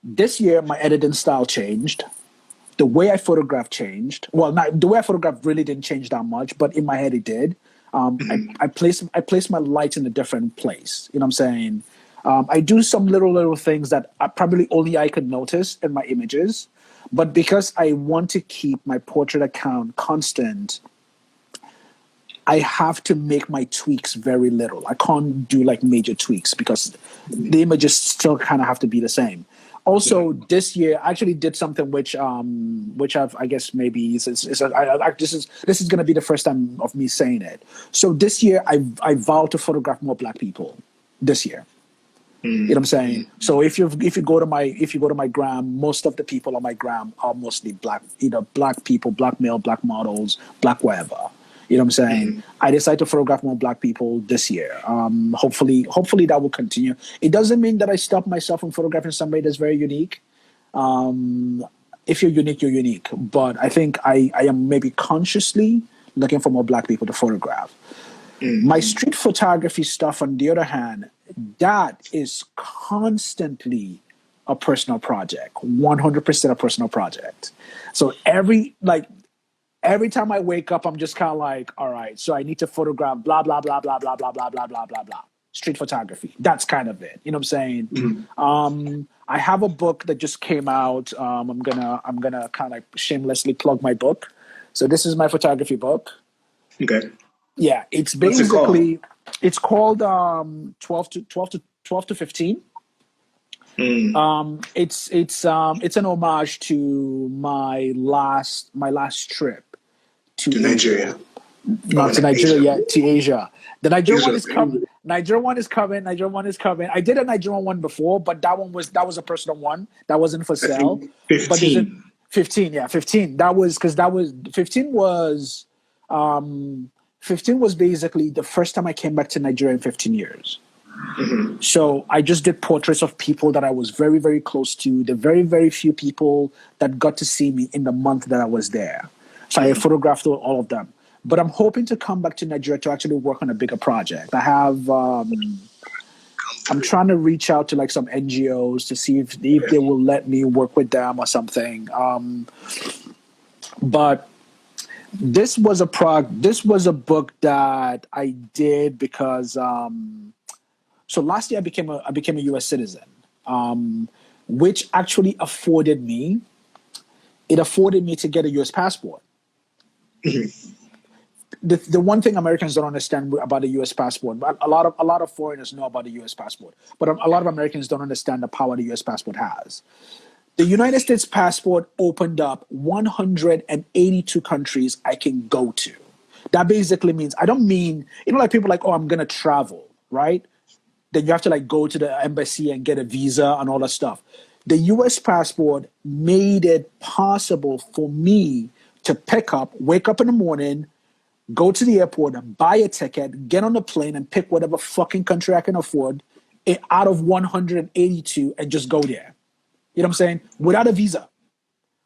this year, my editing style changed. The way I photograph changed. Well, the way I photograph really didn't change that much, but in my head it did. I placed my lights in a different place. You know what I'm saying? I do some little things that probably only I could notice in my images. But because I want to keep my portrait account constant, I have to make my tweaks very little. I can't do like major tweaks because the images still kind of have to be the same. Also, this year I actually did something which I guess maybe this is going to be the first time of me saying it. So this year I vowed to photograph more Black people. This year. You know what I'm saying? So if you go to my gram, most of the people on my gram are mostly Black, either Black people, Black male, Black models, Black whatever. You know what I'm saying? I decided to photograph more Black people this year. Hopefully that will continue. It doesn't mean that I stop myself from photographing somebody that's very unique. If you're unique, you're unique. But I think I am maybe consciously looking for more Black people to photograph. My street photography stuff, on the other hand, that is constantly a personal project, 100% a personal project. So every time I wake up, I'm just kind of like, all right, so I need to photograph blah, blah, blah, blah, blah, blah, blah, blah, blah, blah, blah. Street photography. That's kind of it. You know what I'm saying? I have a book that just came out. I'm gonna kind of like shamelessly plug my book. So this is my photography book. Okay. Yeah, it's What's it called? basically it's called 12 to 15. It's an homage to my last trip to Nigeria. Not to Nigeria Asia. yet, to Asia. The Nigerian one is Asia. coming. Nigerian one is coming. I did a Nigerian one before, but that was a personal one. That wasn't for sale. 15. But there's 15, yeah, 15. That was 15 was 15 was basically the first time I came back to Nigeria in 15 years. So I just did portraits of people that I was very, very close to, the very, very few people that got to see me in the month that I was there. So I photographed all of them. But I'm hoping to come back to Nigeria to actually work on a bigger project. I have, I'm trying to reach out to like some NGOs to see if they will let me work with them or something. But this was a book that I did because so last year I became a U.S. citizen, which actually afforded me to get a U.S. passport. The one thing Americans don't understand about the U.S. passport, a lot of foreigners know about the U.S. passport, but a lot of Americans don't understand the power the U.S. passport has. The United States passport opened up 182 countries I can go to. That basically means, I don't mean, like people like, oh, I'm going to travel, right? Then you have to like go to the embassy and get a visa and all that stuff. The US passport made it possible for me to wake up in the morning, go to the airport, buy a ticket, get on the plane and pick whatever fucking country I can afford out of 182 and just go there. You know what I'm saying? Without a visa.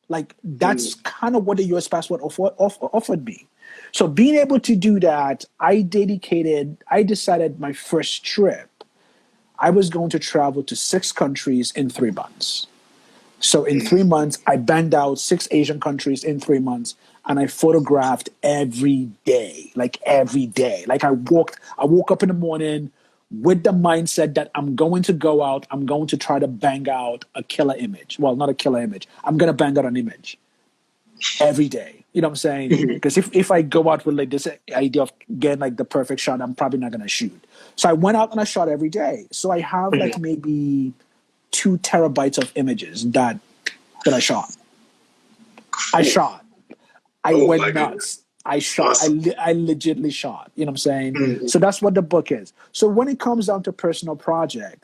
Like, that's kind of what the US passport offered me. So being able to do that, I decided my first trip, I was going to travel to 6 countries in 3 months. So in 3 months, I banged out 6 Asian countries in 3 months, and I photographed every day. Like I woke up in the morning with the mindset that I'm going to go out, I'm going to try to bang out a killer image. Well, not a killer image. I'm going to bang out an image every day. You know what I'm saying? Because if I go out with like this idea of getting like the perfect shot, I'm probably not going to shoot. So I went out and I shot every day. So I have like maybe 2 terabytes of images that I shot. I shot. I went nuts. I shot. Awesome. I legitimately shot. You know what I'm saying? So that's what the book is. So when it comes down to personal project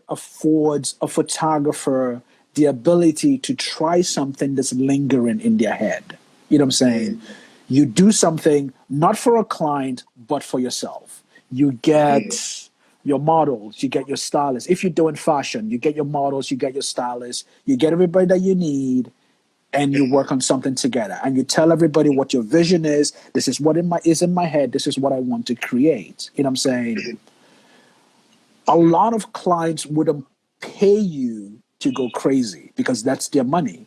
affords a photographer the ability to try something that's lingering in their head. You know what I'm saying? You do something not for a client, but for yourself. You get your models, you get your stylists. If you're doing fashion, you get your models, you get your stylists, you get everybody that you need, and you work on something together. And you tell everybody what your vision is. This is what is in my head. This is what I want to create. You know what I'm saying? A lot of clients wouldn't pay you to go crazy because that's their money.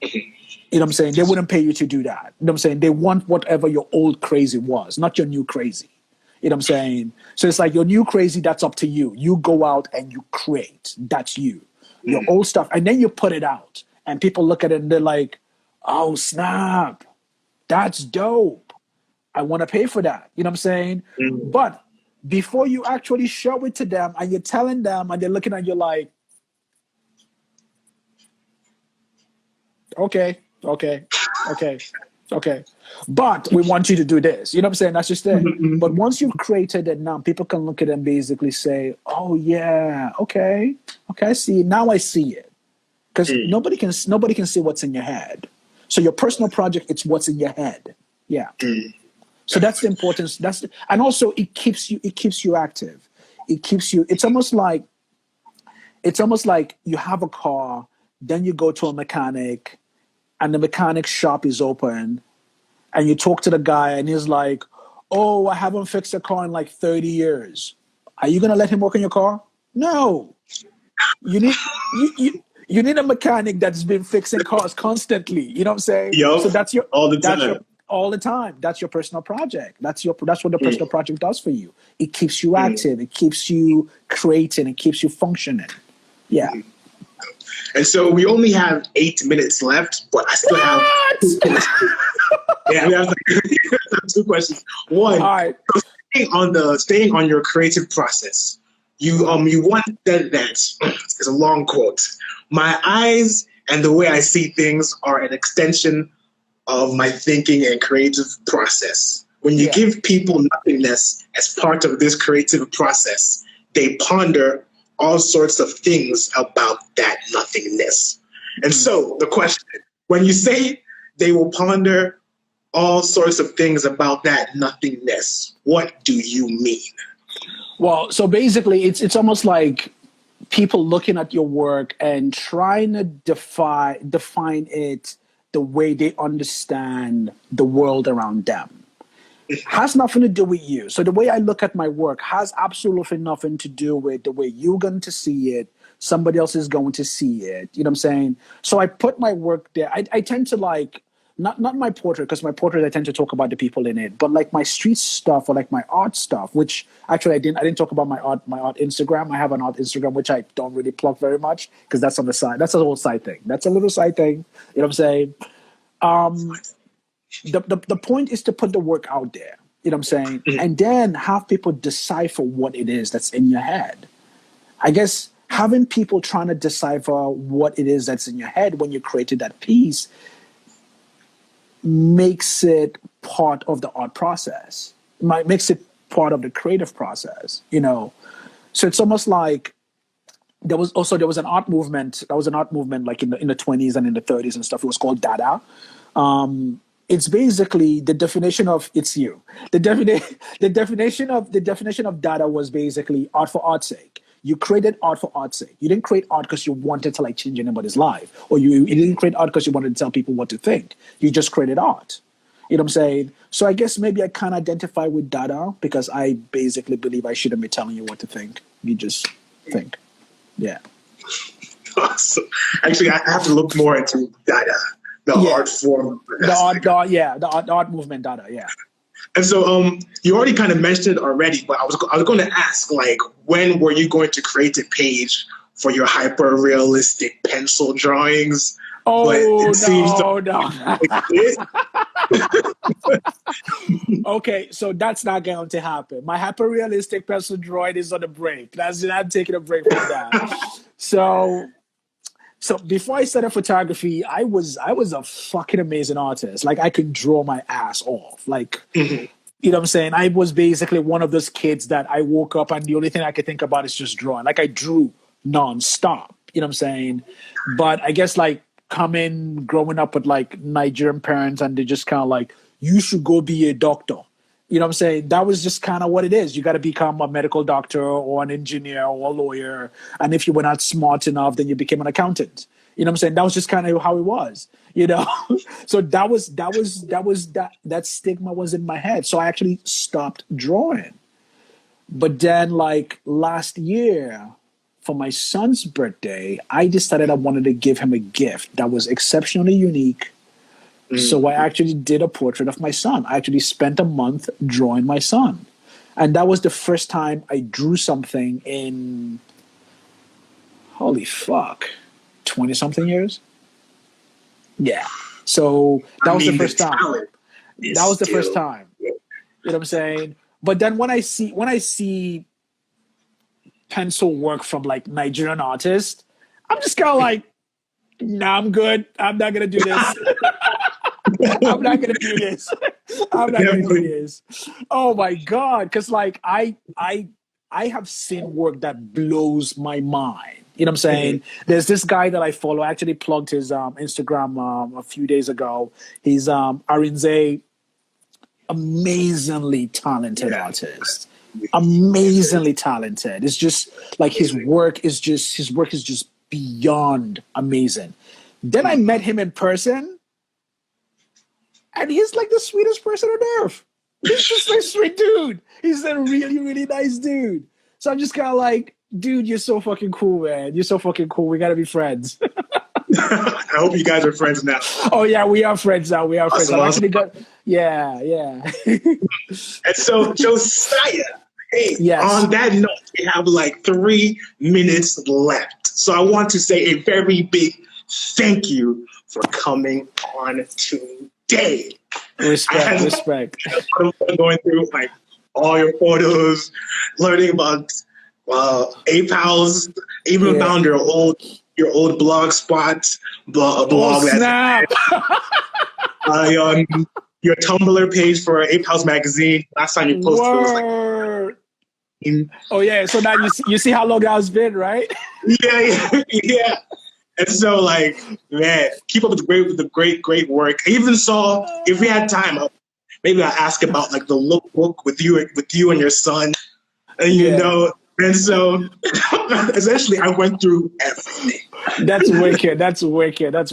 You know what I'm saying? They wouldn't pay you to do that. You know what I'm saying? They want whatever your old crazy was, not your new crazy. You know what I'm saying? So it's like your new crazy, that's up to you. You go out and you create. That's you. Your old stuff. And then you put it out. And people look at it and they're like, oh, snap. That's dope. I want to pay for that. You know what I'm saying? But before you actually show it to them and you're telling them and they're looking at you like, okay, okay, okay, okay. But we want you to do this. You know what I'm saying? That's just it. But once you've created it now, people can look at it and basically say, oh yeah, okay, I see. Now I see it. Because nobody can see what's in your head. So your personal project, it's what's in your head. Yeah. So that's the importance. And also it keeps you active. It keeps you. It's almost like you have a car, then you go to a mechanic, and the mechanic shop is open, and you talk to the guy, and he's like, "Oh, I haven't fixed a car in like 30 years. Are you gonna let him work on your car? No. You need you need a mechanic that's been fixing cars constantly. You know what I'm saying? Yup. So that's all the time. all the time. That's your personal project. That's what the personal project does for you. It keeps you active. It keeps you creating. It keeps you functioning. Yeah. And so we only have 8 minutes left, but I still have 2 questions. Yeah, we have like 2 questions. One, All right. staying on your creative process. You once said that it's a long quote. My eyes and the way I see things are an extension of my thinking and creative process. When you give people nothingness as part of this creative process, they ponder all sorts of things about that nothingness. And so the question, when you say they will ponder all sorts of things about that nothingness, what do you mean? Well, so basically it's almost like people looking at your work and trying to define it the way they understand the world around them. Has nothing to do with you. So the way I look at my work has absolutely nothing to do with the way you're going to see it. Somebody else is going to see it. You know what I'm saying? So I put my work there. I tend to like, not my portrait, because my portrait, I tend to talk about the people in it, but like my street stuff or like my art stuff, which actually I didn't talk about my art Instagram. I have an art Instagram, which I don't really plug very much because that's on the side. That's a whole side thing. That's a little side thing. You know what I'm saying? The point is to put the work out there, you know what I'm saying? And then have people decipher what it is that's in your head. I guess having people trying to decipher what it is that's in your head when you created that piece makes it part of the art process. Makes it part of the creative process, you know? So it's almost like there was an art movement. That was an art movement like in the 20s and in the 30s and stuff. It was called Dada. It's basically the definition of it's you. The definition of Dada was basically art for art's sake. You created art for art's sake. You didn't create art because you wanted to like change anybody's life, or you didn't create art because you wanted to tell people what to think. You just created art. You know what I'm saying? So I guess maybe I can't identify with Dada because I basically believe I shouldn't be telling you what to think. You just think. Yeah. Awesome. Actually, I have to look more into Dada. The art form. The art movement, Dada, yeah. And so you already kind of mentioned it already, but I was going to ask, like, when were you going to create a page for your hyper-realistic pencil drawings? Oh, but it seems no. Okay, so that's not going to happen. My hyper-realistic pencil drawing is on a break. I'm taking a break from that. So before I started photography, I was a fucking amazing artist. Like I could draw my ass off. Like, you know what I'm saying? I was basically one of those kids that I woke up and the only thing I could think about is just drawing. Like I drew nonstop. You know what I'm saying? But I guess like growing up with like Nigerian parents and they just kind of like, you should go be a doctor. You know what I'm saying? That was just kind of what it is. You got to become a medical doctor or an engineer or a lawyer. And if you were not smart enough, then you became an accountant. You know what I'm saying? That was just kind of how it was, you know? So that stigma was in my head. So I actually stopped drawing. But then like last year for my son's birthday, I decided I wanted to give him a gift that was exceptionally unique. So I actually did a portrait of my son. I actually spent a month drawing my son. And that was the first time I drew something in, holy fuck, 20-something years? Yeah. So that was the first time. That was the first time. You know what I'm saying? But then when I see pencil work from like Nigerian artists, I'm just kind of like, nah, I'm good. I'm not gonna do this. I'm not gonna do this. I'm not gonna do this. Oh my god! Because like I have seen work that blows my mind. You know what I'm saying? There's this guy that I follow. I actually plugged his Instagram a few days ago. He's Arinze, amazingly talented artist. Amazingly talented. It's just like his work is just beyond amazing. Then I met him in person, and he's like the sweetest person on earth. He's just a sweet dude. He's a really, really nice dude. So I'm just kind of like, dude, you're so fucking cool, man. You're so fucking cool. We gotta be friends. I hope you guys are friends now. Oh yeah, we are friends now. We are friends. Awesome, I've actually got, yeah. And so, Josiah, hey, Yes. on that note, we have like 3 minutes left. So I want to say a very big thank you for coming on today. Respect. I'm going through like all your photos, learning about APALs, even found your old blog spot, blog. Oh, snap. Your Tumblr page for APALs magazine. Last time you posted was like. Oh yeah, so now you see how long it's been, right? Yeah. And so, like, man, keep up with the great work. I even saw, if we had time, maybe I'll ask about like the lookbook with you and your son, and you know. And so, essentially, I went through everything. That's wicked. And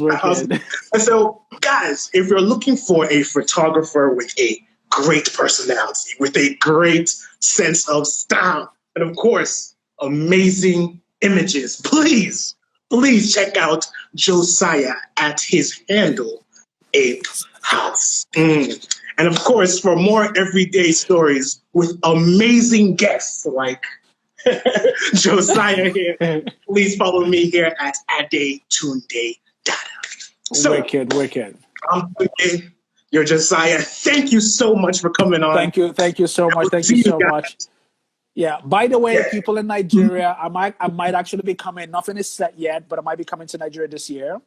so, guys, if you're looking for a photographer with a great personality, with a great sense of style, and of course, amazing images, please check out Josiah at his handle, Ape House. And of course, for more everyday stories with amazing guests like Josiah here, please follow me here at Adetunde Dada. So, wicked. You're Josiah. Thank you so much for coming on. Thank you so much. Yeah. By the way, people in Nigeria, I might actually be coming. Nothing is set yet, but I might be coming to Nigeria this year.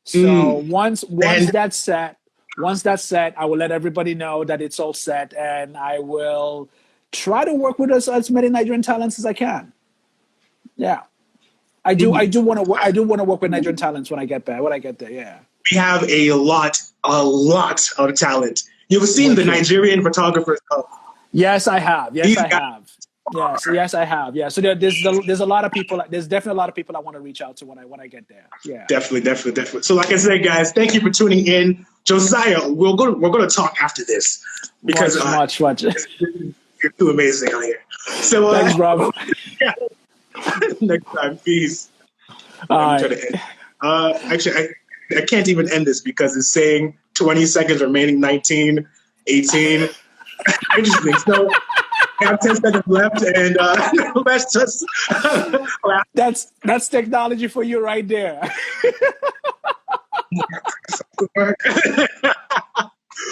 So once that's set, I will let everybody know that it's all set, and I will try to work with as many Nigerian talents as I can. Yeah. I do want to work with Nigerian talents when I get there. Yeah. We have a lot of talent. You've seen the Nigerian Photographers Club. Yes, I have. Yes, I have. Yeah. So there's a lot of people. There's definitely a lot of people I want to reach out to when I get there. Yeah. Definitely. So, like I said, guys, thank you for tuning in. Josiah, we're going to talk after this because much. You're too amazing out here. So thanks, Rob. Next time, peace. Actually, I can't even end this because it's saying 20 seconds remaining, 19, 18. Interesting. So I have 10 seconds left, and let's just. That's technology for you right there.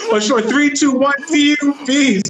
For sure. 3, 2, 1. See you. Peace.